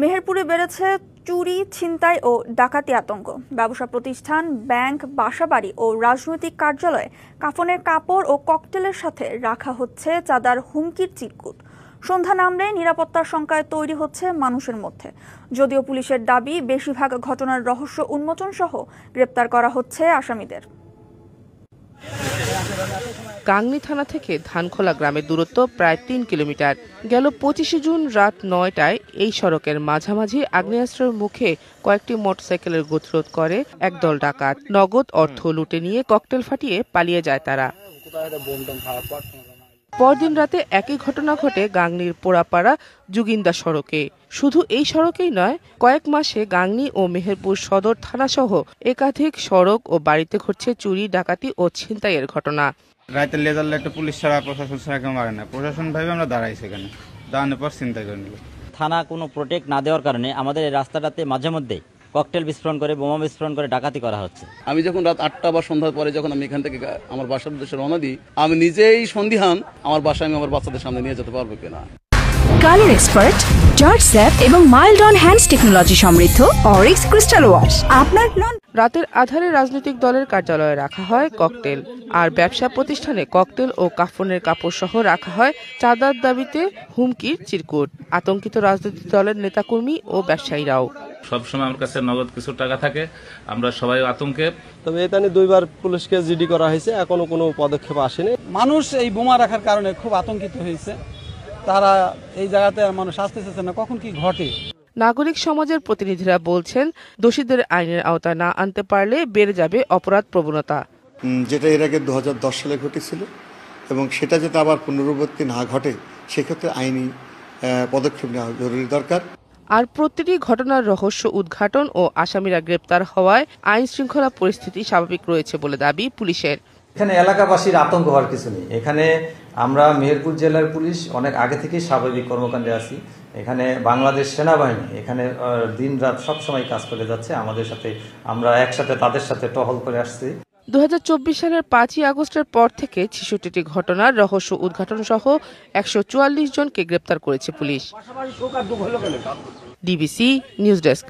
মেহেরপুরে বেড়েছে চুরি, ছিনতাই ও ডাকাতি আতঙ্ক। ব্যবসা প্রতিষ্ঠান, ব্যাংক, বাসাবাড়ি ও রাজনৈতিক কার্যালয়ে কাফনের কাপড় ও ককটেলের সাথে রাখা হচ্ছে চাঁদার হুমকির চিরকুট। সন্ধ্যা নামলে নিরাপত্তার শঙ্কায় তৈরি হচ্ছে মানুষের মধ্যে। যদিও পুলিশের দাবি, বেশিরভাগ ঘটনার রহস্য উন্মোচন সহ গ্রেপ্তার করা হচ্ছে আসামিদের। গাংনী থানা থেকে ধানখোলা গ্রামের দূরত্ব প্রায় ৩ কিলোমিটার। গেল ২৫ জুন রাত ৯টায় এই সড়কের মাঝামাঝি আগ্নেয়াস্ত্রের মুখে কয়েকটি মোটরসাইকেলের গতিরোধ করে একদল ডাকাত। নগদ অর্থ লুটে নিয়ে ককটেল ফাটিয়ে পালিয়ে যায় তারা। পরদিন রাতে একই ঘটনা ঘটে গাংনীর পোড়াপাড়া জুগিন্দা সড়কে। শুধু এই সড়কেই নয়, কয়েক মাসে গাংনী ও মেহেরপুর সদর থানাসহ একাধিক সড়ক ও বাড়িতে ঘটছে চুরি, ডাকাতি ও ছিনতাইয়ের ঘটনা। রাতের লেজার লাইটে পুলিশ ছাড়া প্রশাসন ছাড়া কেউ মারে না। প্রশাসন ভাবে আমরা দাঁড়াইছি এখানে, দাঁড়ানোর পর চিন্তাই করে নিল। থানা কোনো প্রোটেক্ট না দেওয়ার কারণে আমাদের এই রাস্তাটাতে মাঝে মধ্যেই ককটেল বিস্ফোরণ করে, বোমা বিস্ফোরণ করে ডাকাতি করা হচ্ছে। আমি যখন রাত ৮টা বা সন্ধ্যার পরে যখন আমি এখান থেকে আমার বাসার উদ্দেশ্যে রওনা দিই, আমি নিজেই সন্দিহান আমার বাসায় আমি আমার বাচ্চাদের সামনে নিয়ে যেতে পারবো কিনা। কালার এক্সপার্ট, জর্জ স্যাপ এবং মাইল্ড অন হ্যান্ডস টেকনোলজি সমৃদ্ধ অরিক্স ক্রিস্টাল ওয়াশ। আপনার রাতের আধারে রাজনৈতিক দলের কার্যালয়ে রাখা হয় ককটেল, আর ব্যবসা প্রতিষ্ঠানে ককটেল ও কাফনের কাপড় সহ রাখা হয় চাঁদার দাবিতে হুমকির চিরকুট। আতঙ্কিত রাজনৈতিক দলের নেতাকর্মী ও ব্যবসায়ীরাও। সবসময় আমার কাছে নগদ কিছু টাকা থাকে, আমরা সবাই আতঙ্কে। তবে এটা নিয়ে 2বার পুলিশকে জিডি করা হয়েছে, এখনো কোনো পদক্ষেপ আসেনি। মানুষ এই বোমা রাখার কারণে খুব আতঙ্কিত হয়েছে। তারা এই জায়গাতে মানুষ আসতে চাচ্ছে না, কখন কি ঘটে। নাগরিক সমাজের প্রতিনিধিরা বলছেন, দোষীদের আইনের আওতায় না আনতে পারলে বেড়ে যাবে অপরাধ প্রবণতা। যেটা এর আগে 2010 সালে ঘটেছিল, এবং সেটা যাতে আবার পুনরাবৃত্তি না ঘটে সেক্ষেত্রে আইনি পদক্ষেপ নেওয়া জরুরি দরকার। আর প্রতিটি ঘটনার রহস্য উদ্ঘাটন ও আসামিরা গ্রেপ্তার হওয়ায় আইন শৃঙ্খলা পরিস্থিতি স্বাভাবিক রয়েছে বলে দাবি পুলিশের। এখানে এলাকাবাসীর আতঙ্ক হওয়ার কিছু নেই। এখানে আমরা মেহেরপুর জেলার পুলিশ অনেক আগে থেকেই স্বাভাবিক কর্মকাণ্ডে আছি। এখানে বাংলাদেশ সেনাবাহিনী এখানে দিন রাত সবসময় কাজ করে যাচ্ছে আমাদের সাথে। আমরা একসাথে তাদের সাথে টহল করে আসছি। 2024 সালের 5ই আগস্টের পর থেকে 66টি ঘটনার রহস্য উদ্ঘাটন সহ 144 জনকে গ্রেপ্তার করেছে পুলিশ। DBC news desk.